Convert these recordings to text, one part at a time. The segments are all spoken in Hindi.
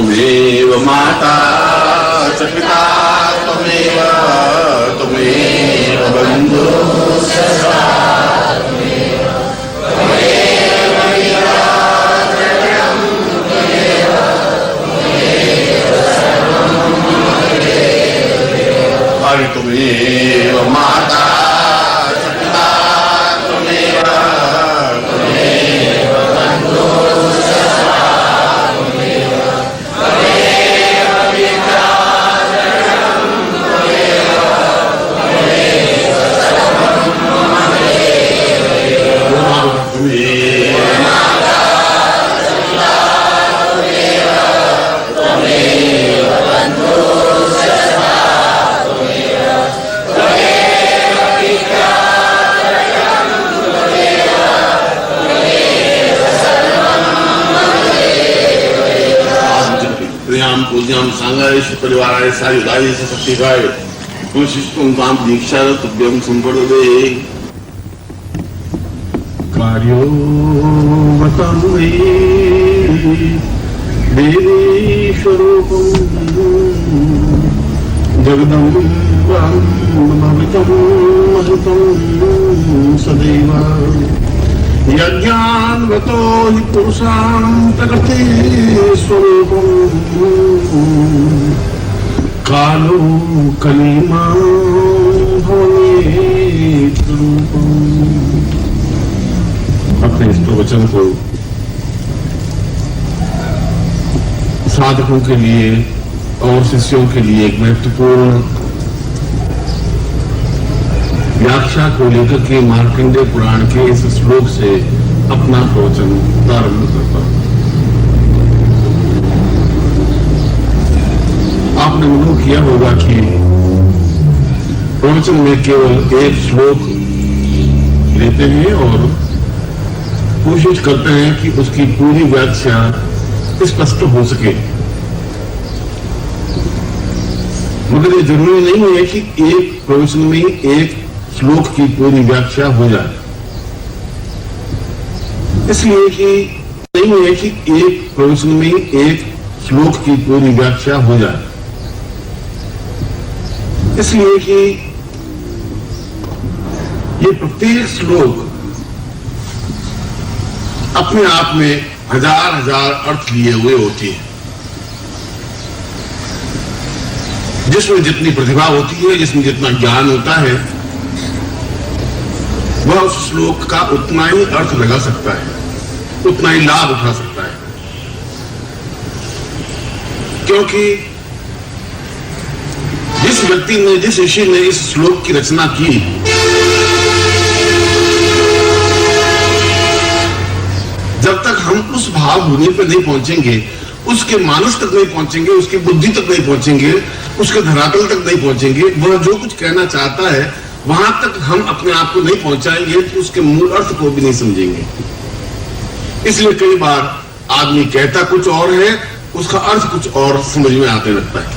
त्वमेव माता च पिता त्वमेव बन्धुः सखा त्वमेव हरि त्वमेव माता च पिता त्वमेव बन्धुः सखा पूज्याम सांगाय परिवाराय सायुधाय सशक्तिकाय शिष्टुं तां दीक्षा तुभ्यं संप्रददे कार्यो वतं मे देवी स्वरूपं जगदम्बं भवितं महितं सदैव यज्ञान्वतो हि पुरुषान्तरते स्वरूपं कालो कलिमा भवेत् रूपम्। अपने इस प्रवचन को साधकों के लिए और शिष्यों के लिए एक महत्वपूर्ण व्याख्या को लेकर के मार्कंडेय पुराण के इस श्लोक से अपना प्रवचन प्रारंभ करता हूं। आपने अनुभव किया होगा कि प्रवचन में केवल एक श्लोक लेते हैं और कोशिश करते हैं कि उसकी पूरी व्याख्या स्पष्ट हो सके, मगर ये जरूरी नहीं है कि एक प्रवचन में एक श्लोक की पूरी व्याख्या हो जाए। इसलिए कि नहीं है कि एक प्रवचन में एक श्लोक की पूरी व्याख्या हो जाए, इसलिए कि ये प्रत्येक श्लोक अपने आप में हजार हजार अर्थ लिए हुए होती है। जिसमें जितनी प्रतिभा होती है, जिसमें जितना ज्ञान होता है, वह उस श्लोक का उतना ही अर्थ लगा सकता है, उतना ही लाभ उठा सकता है। क्योंकि जिस व्यक्ति ने, जिस ऋषि ने इस श्लोक की रचना की, जब तक हम उस भाव भूमि पर नहीं पहुंचेंगे, उसके मानस तक नहीं पहुंचेंगे, उसकी बुद्धि तक नहीं पहुंचेंगे, उसके धरातल तक नहीं पहुंचेंगे, वह जो कुछ कहना चाहता है वहां तक हम अपने आप को नहीं पहुंचाएंगे तो उसके मूल अर्थ को भी नहीं समझेंगे। इसलिए कई बार आदमी कहता कुछ और है, उसका अर्थ कुछ और समझ में आते लगता है।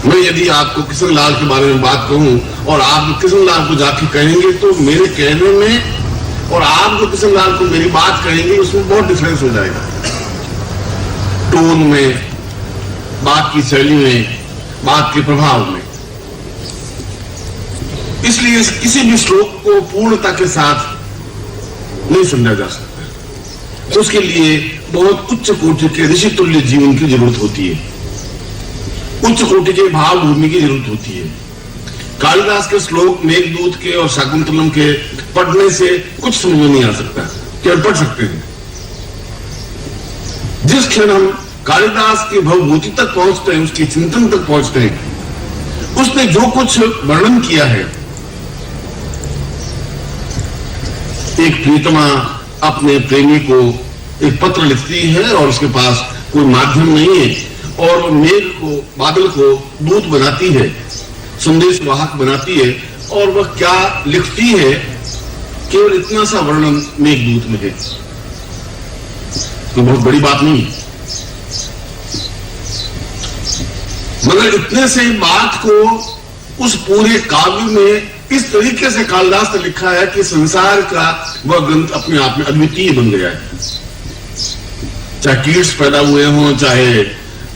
मैं यदि आपको किशनलाल के बारे में बात कहूं और आप किशनलाल को जाके कहेंगे तो मेरे कहने में और आप जो किशनलाल को मेरी बात कहेंगे उसमें बहुत डिफरेंस हो जाएगा, टोन में, बात की शैली में, बात के प्रभाव में। इसलिए किसी भी श्लोक को पूर्णता के साथ नहीं समझा जा सकता। उसके लिए बहुत उच्च कोटि के ऋषि तुल्य जीवन की जरूरत होती है, उच्च कोटि के भाव भूमि की जरूरत होती है। कालिदास के श्लोक मेघदूत के और शाकुंतलम के पढ़ने से कुछ समझ में नहीं आ सकता, केवल पढ़ सकते हैं। जिस क्षण हम कालिदास की भवभूति तक पहुंचते हैं, उसके चिंतन तक पहुंचते हैं, उसने जो कुछ वर्णन किया है, एक प्रीतमा अपने प्रेमी को एक पत्र लिखती है और उसके पास कोई माध्यम नहीं है और मेघ को, बादल को दूत बनाती है, संदेश वाहक बनाती है, और वह क्या लिखती है, केवल इतना सा वर्णन मेघदूत में है। तो बहुत बड़ी बात नहीं, मगर इतने से बात को उस पूरे काव्य में इस तरीके से कालिदास ने लिखा है कि संसार का वह ग्रंथ अपने आप में अद्वितीय बन गया है। चाहे कीट्स पैदा हुए हों, चाहे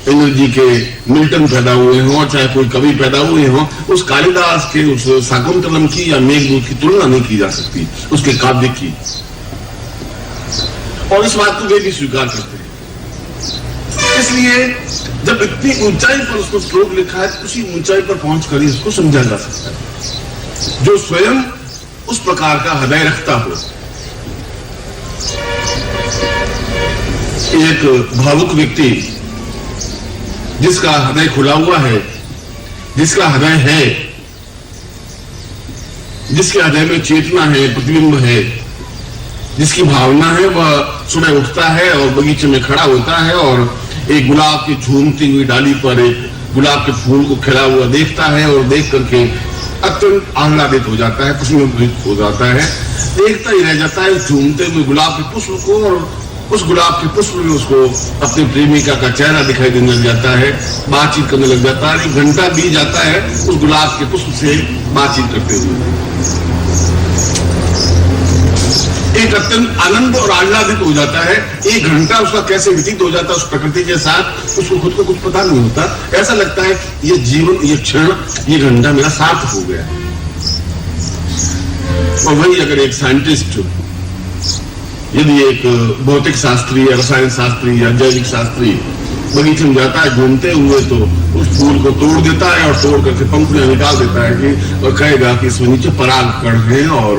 एनर्जी के मिल्टन पैदा हुए हों, चाहे कोई कवि पैदा हुए हों, उस कालिदास के उस शाकुंतलम की या मेघदूत की तुलना नहीं की जा सकती उसके काव्य की। और इस बात को वे भी स्वीकार करते हैं। इसलिए जब इतनी ऊंचाई पर उसको श्लोक लिखा है, उसी ऊंचाई पर पहुंचकर ही इसको समझा जा सकता है। जो स्वयं उस प्रकार का हृदय रखता हो, एक भावुक व्यक्ति जिसका हृदय खुला हुआ है, जिसका हृदय है, जिसके हृदय में चेतना है, प्रतिबिंब है, जिसकी भावना है, वह सुबह उठता है और बगीचे में खड़ा होता है और एक गुलाब की झूमती हुई डाली पर एक गुलाब के फूल को खिला हुआ देखता है और देख करके अत्यंत आह्लादित हो जाता है, खुशनुमा हो जाता है, देखता ही रह जाता है झूमते हुए गुलाब के पुष्प को, और उस गुलाब के पुष्प में उसको अपने प्रेमिका का चेहरा दिखाई देने लग जाता है, बातचीत करने लग जाता है। 1 घंटा बीत जाता है उस गुलाब के पुष्प से बातचीत करते हुए। एक अत्यंत आनंद और आह्लादित हो जाता है। 1 घंटा उसका कैसे व्यतीत हो जाता है उस प्रकृति के साथ, उसको खुद को कुछ पता नहीं होता। ऐसा लगता है ये जीवन, ये क्षण, ये घंटा मेरा सार्थक हो गया। और वही अगर एक साइंटिस्ट, यदि एक भौतिक शास्त्री या रसायन शास्त्री या जैविक शास्त्री बगीचे में जाता है घूमते हुए, तो उस फूल को तोड़ देता है और तोड़ करके पंखुड़ियां निकाल देता है कि, और कहेगा कि इसमें नीचे पराग कण है और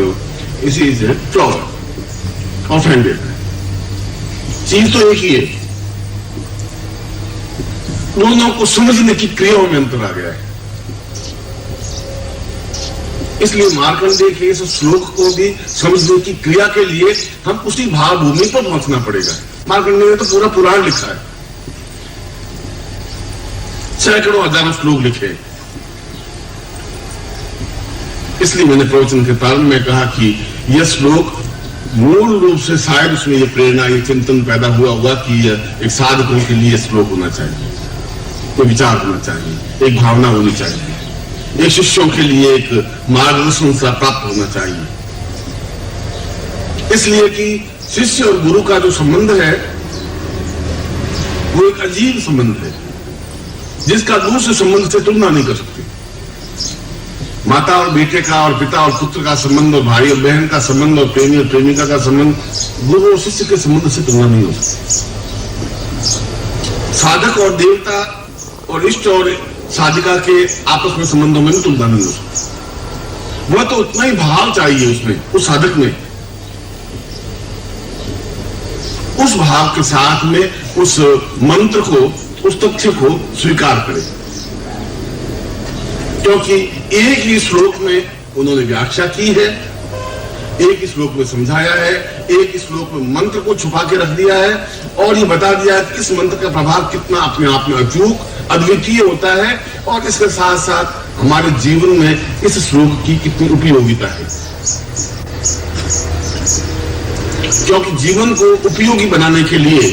इसी से फ्लावर और फेंक देता है। चीज तो एक ही है, दोनों को समझने की क्रियाओं में अंतर आ गया है। इसलिए मार्कंडेय के इस श्लोक को भी समझने की क्रिया के लिए हम उसी भावभूमि पर पहुंचना पड़ेगा। मार्कंडेय ने तो पूरा पुराण लिखा है, सैकड़ों हजारों श्लोक लिखे। इसलिए मैंने प्रवचन के प्रारंभ में कहा कि यह श्लोक मूल रूप से शायद उसमें यह प्रेरणा, ये चिंतन पैदा हुआ कि एक साधकों के लिए श्लोक होना चाहिए, कोई विचार होना चाहिए, एक भावना होनी चाहिए, एक शिष्यों के लिए एक मार्गदर्शन सा प्राप्त होना चाहिए। इसलिए कि शिष्य और गुरु का जो संबंध है वो एक अजीब संबंध है, जिसका दूसरे संबंध से तुलना नहीं कर सकते। माता और बेटे का, और पिता और पुत्र का संबंध, और भाई और बहन का संबंध, और प्रेमी और प्रेमिका का संबंध गुरु और शिष्य के संबंध से तुलना नहीं हो सकती। साधक और देवता और इष्ट और साधिका के आपस में संबंधों में भी तुलना नहीं हो सकती। वह तो उतना ही भाव चाहिए उसमें, उस साधक में, उस भाव के साथ में उस मंत्र को, उस तथ्य को स्वीकार करे। क्योंकि एक ही श्लोक में उन्होंने व्याख्या की है, एक ही श्लोक में समझाया है, एक ही श्लोक में मंत्र को छुपा के रख दिया है, और ये बता दिया है कि इस मंत्र का प्रभाव कितना अपने आप में अचूक, अद्वितीय होता है, और इसके साथ साथ हमारे जीवन में इस श्लोक की कितनी उपयोगिता है। क्योंकि जीवन को उपयोगी बनाने के लिए,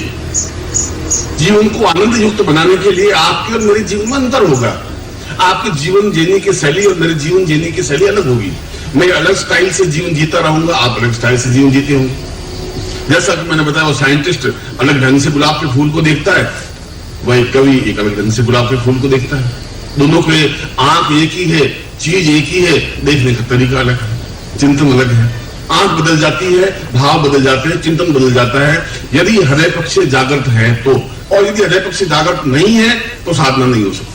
जीवन को आनंद युक्त बनाने के लिए आपके और मेरे जीवन में अंतर होगा। आपके जीवन जीने की शैली और मेरे जीवन जीने की शैली अलग होगी। मैं अलग स्टाइल से जीवन जीता रहूंगा, आप अलग स्टाइल से जीवन जीते होंगे। जैसा कि मैंने बताया, वो साइंटिस्ट अलग ढंग से गुलाब के फूल को देखता है, वही कवि एक अलग ढंग से गुलाब के फूल को देखता है। दोनों के आंख एक ही है, चीज एक ही है, देखने का तरीका अलग है, चिंतन अलग है। आंख बदल जाती है, भाव बदल जाते हैं, चिंतन बदल जाता है, यदि हृदय पक्ष जागृत है तो, और यदि हृदय पक्ष जागृत नहीं है तो साधना नहीं हो सकती।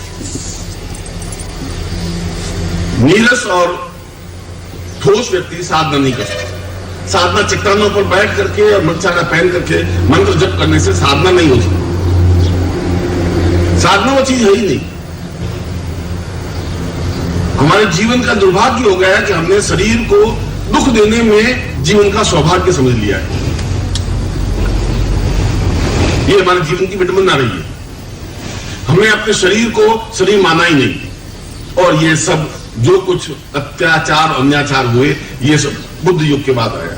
नीरस और ठोस व्यक्ति साधना नहीं कर सकता। साधना चट्टानों पर बैठ करके और मच्छाना पहन करके मंत्र जप करने से साधना नहीं हो सकती। साधना वो चीज है ही नहीं। हमारे जीवन का दुर्भाग्य हो गया है कि हमने शरीर को दुख देने में जीवन का सौभाग्य समझ लिया है। ये हमारे जीवन की विडंबना रही है। हमने अपने शरीर को शरीर माना ही नहीं, और ये सब जो कुछ अत्याचार अन्याचार हुए, ये सब बुद्ध युग के बाद आया।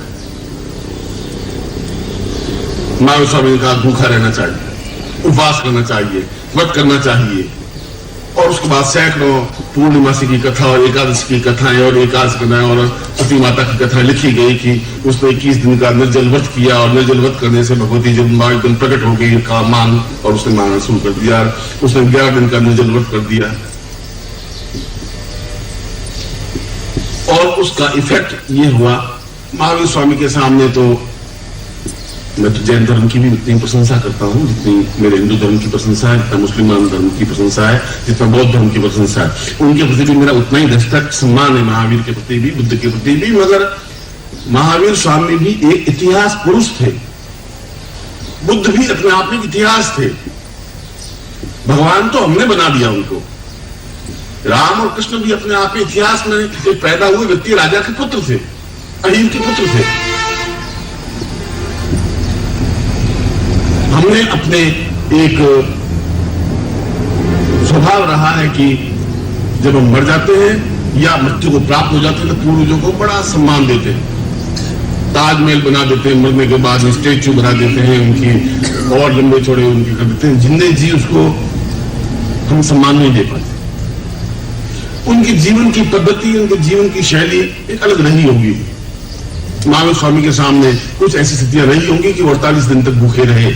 महावीर स्वामी ने कहा भूखा रहना चाहिए, उपवास करना चाहिए, व्रत करना चाहिए, और उसके बाद सैकड़ों पूर्णिमासी की कथा और एकादशी की कथाएं और एकादश कथाएं और सती माता की कथा लिखी गई कि उसने 21 दिन का निर्जल व्रत किया और निर्जल व्रत करने से भगवती जब एकदम प्रकट हो गई का मान, और उसने मानना शुरू कर दिया। उसने 11 दिन का निर्जल व्रत कर दिया और उसका इफेक्ट ये हुआ। महावीर स्वामी के सामने तो मैं तो जैन धर्म की भी उतनी प्रशंसा करता हूँ जितनी मेरे हिंदू धर्म की प्रशंसा है, जितना मुस्लिम धर्म की प्रशंसा है, जितना बौद्ध धर्म की प्रशंसा है। उनके प्रति भी मेरा उतना ही रिस्पेक्ट, सम्मान है, महावीर के प्रति भी, बुद्ध के प्रति भी। मगर महावीर स्वामी भी एक इतिहास पुरुष थे, बुद्ध भी अपने आप में इतिहास थे। भगवान तो हमने बना दिया उनको। राम और कृष्ण भी अपने आप में इतिहास में एक पैदा हुए व्यक्ति, राजा के पुत्र थे, अहीर के पुत्र थे। हमने अपने एक स्वभाव रहा है कि जब हम मर जाते हैं या मृत्यु को प्राप्त हो जाते हैं तो पूर्वजों को बड़ा सम्मान देते हैं, ताजमहल बना देते हैं, मरने के बाद स्टेचू बना देते हैं, उनकी और लंबे चौड़े उनके कर देते हैं। जिंदे जी उसको हम सम्मान नहीं दे पाते। उनकी जीवन की पद्धति, उनके जीवन की शैली एक अलग रही होगी। महावीर स्वामी के सामने कुछ ऐसी स्थितियां रही होंगी कि 48 दिन तक भूखे रहे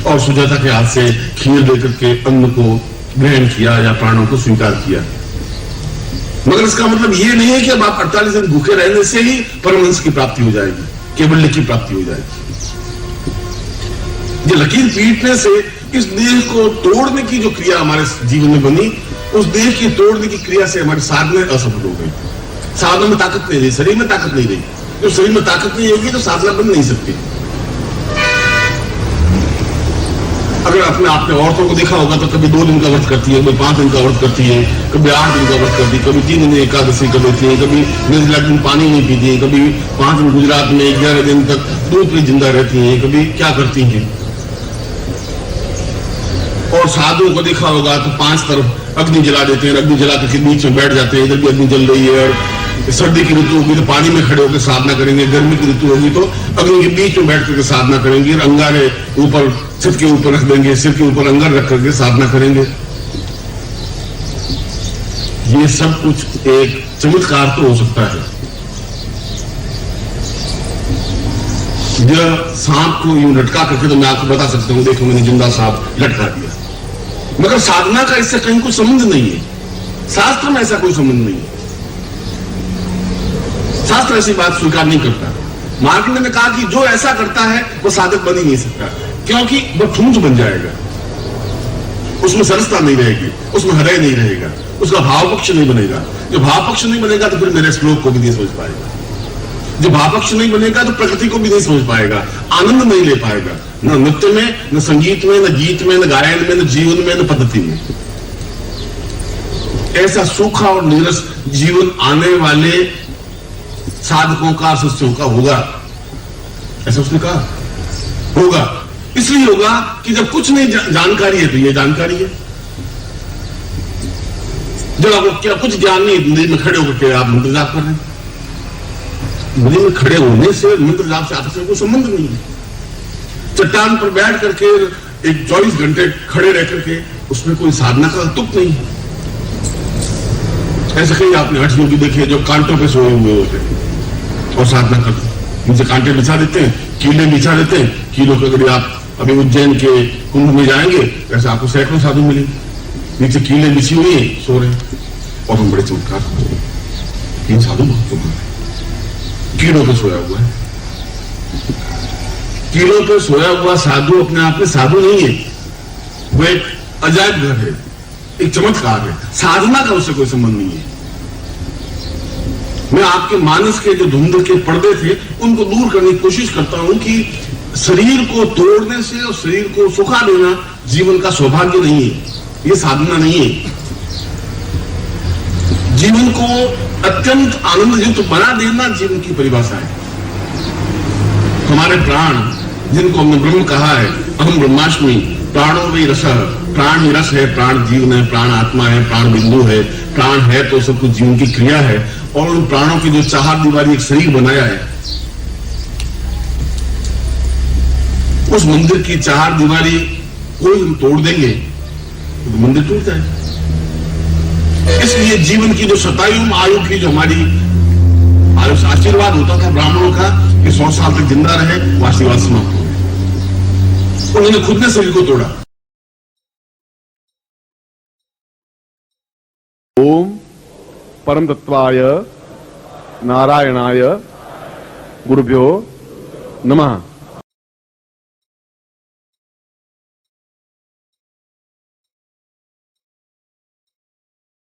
और सुजाता के हाथ से खीर लेकर के अन्न को ग्रहण किया या प्राणों को स्वीकार किया। मगर इसका मतलब ये नहीं है कि अब आप 48 दिन भूखे रहने से ही परमहंस की प्राप्ति हो जाएगी, केवल्य की प्राप्ति हो जाएगी। ये लकीर पीटने से इस देह को तोड़ने की जो क्रिया हमारे जीवन में बनी, उस देह की तोड़ने की क्रिया से हमारी साधना असफल हो गई। साधना में ताकत नहीं रही, शरीर में ताकत नहीं रही। जब शरीर में ताकत नहीं होगी तो साधना बन नहीं सकती। अगर आपने औरतों को देखा होगा तो कभी 2 दिन का व्रत करती है, कभी 5 दिन का व्रत करती है, कभी 8 दिन का व्रत करती है, कभी 3 दिन एकादशी कर देती है, कभी निर्जला दिन पानी नहीं पीती है, कभी 5 दिन गुजरात में 11 दिन तक दूध पे जिंदा रहती है, कभी क्या करती हैं। और साधुओं को देखा होगा तो 5 तरफ अग्नि जला देते हैं, अग्नि जला करके बीच में बैठ जाते हैं, इधर भी अग्नि जल रही है। और सर्दी की ऋतु होगी तो पानी में खड़े होकर साधना करेंगे, गर्मी की ऋतु होगी तो अग्नि के बीच में बैठ करके साधना करेंगे, अंगारे ऊपर छत के ऊपर रख देंगे, सिर के ऊपर अंगार रख करके साधना करेंगे। ये सब कुछ एक चमत्कार तो हो सकता है। जब सांप को यूं लटका करके तो मैं आपको बता सकता हूं, देखो मैंने जिंदा सांप लटका दिया, मगर साधना का इससे कहीं कोई संबंध नहीं है। शास्त्र में ऐसा कोई संबंध नहीं है। शास्त्र ऐसी बात स्वीकार नहीं करता। मार्कंडेय ने कहा कि जो ऐसा करता है वो साधक बन ही नहीं सकता, क्योंकि वो ठूंठ बन जाएगा, उसमें सरसता नहीं रहेगी, उसमें हृदय नहीं रहेगा, उसका भाव पक्ष नहीं बनेगा। जो भाव पक्ष नहीं बनेगा तो फिर मेरे श्लोक को भी नहीं समझ पाएगा। जो भाव पक्ष नहीं बनेगा तो प्रकृति को भी नहीं समझ पाएगा, आनंद नहीं ले पाएगा, न नृत्य में, न संगीत में, न गीत में, न गायन में, न जीवन में, न पद्धति में। ऐसा सूखा और नीरस जीवन आने वाले साधकों का, शिष्यों का होगा, ऐसा उसने कहा होगा। इसलिए होगा कि जब कुछ नहीं जानकारी है तो ये जानकारी है। जब आपको क्या कुछ ज्ञान नहीं, नदी में खड़े होकर के आप मंत्र जाप कर रहे हैं। नदी में खड़े होने से मंत्र जाप से आपस में कोई संबंध नहीं है। चट्टान पर बैठ करके एक 24 घंटे खड़े रह करके उसमें कोई साधना का तुक नहीं है। ऐसे कहीं आपने हठ योगी देखे जो कांटों पे सोए हुए होते हैं और साधना करते हैं। नीचे कांटे बिछा देते हैं, कीले बिछा देते हैं। कीलों के अगर आप अभी उज्जैन के कुंभ में जाएंगे वैसे आपको सैकड़ों साधु मिलेंगे, नीचे कीले बिछी हुई है, सो रहे हैं। और हम बड़े चमत्कार, 3 साधु बहुत कीलों पे सोया हुआ है। कीलों पे सोया हुआ साधु अपने आप में साधु नहीं है, वो एक अजायब घर है, एक चमत्कार है। साधना का उससे कोई संबंध नहीं है। मैं आपके मानस के जो धुंध के पर्दे थे उनको दूर करने की कोशिश करता हूं कि शरीर को तोड़ने से और शरीर को सुखा देना जीवन का सौभाग्य नहीं है, ये साधना नहीं है। जीवन को अत्यंत आनंद युक्त बना देना जीवन की परिभाषा है। हमारे प्राण, जिनको हमने ब्रह्म कहा है, अहम ब्रह्मास्मि, प्राणो वै रसः, प्राण ही रस है, प्राण जीवन है, प्राण आत्मा है, प्राण बिंदु है। प्राण है तो सब कुछ जीवन की क्रिया है। और उन प्राणों की जो 4 दीवारी एक शरीर बनाया है, उस मंदिर की 4 दीवारी कोई हम तोड़ देंगे तो मंदिर टूट जाएगा। इसलिए जीवन की जो शतायु आयु की जो हमारी आयुष आशीर्वाद होता था ब्राह्मणों का कि 100 साल तक जिंदा रहे, वो आशीर्वाद समाप्त हो। उन्होंने खुद ने शरीर को तोड़ा। ओम परम तत्वाय नारायणाय गुरुभ्यो नमः।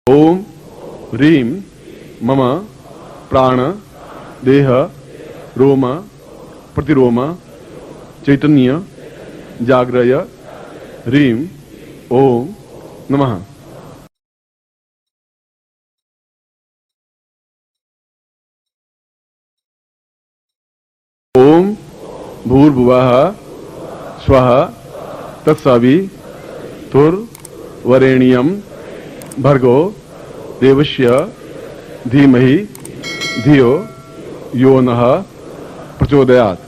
ओम ह्रीं मम प्राण देह रोम प्रतिरोम चैतन्य जाग्रय ह्रीं ओम नमः। ओम भूर्भुवः स्वः तत्सवितुर्वरेण्यं भर्गो देवस्य धीमहि धियो यो नः प्रचोदयात्।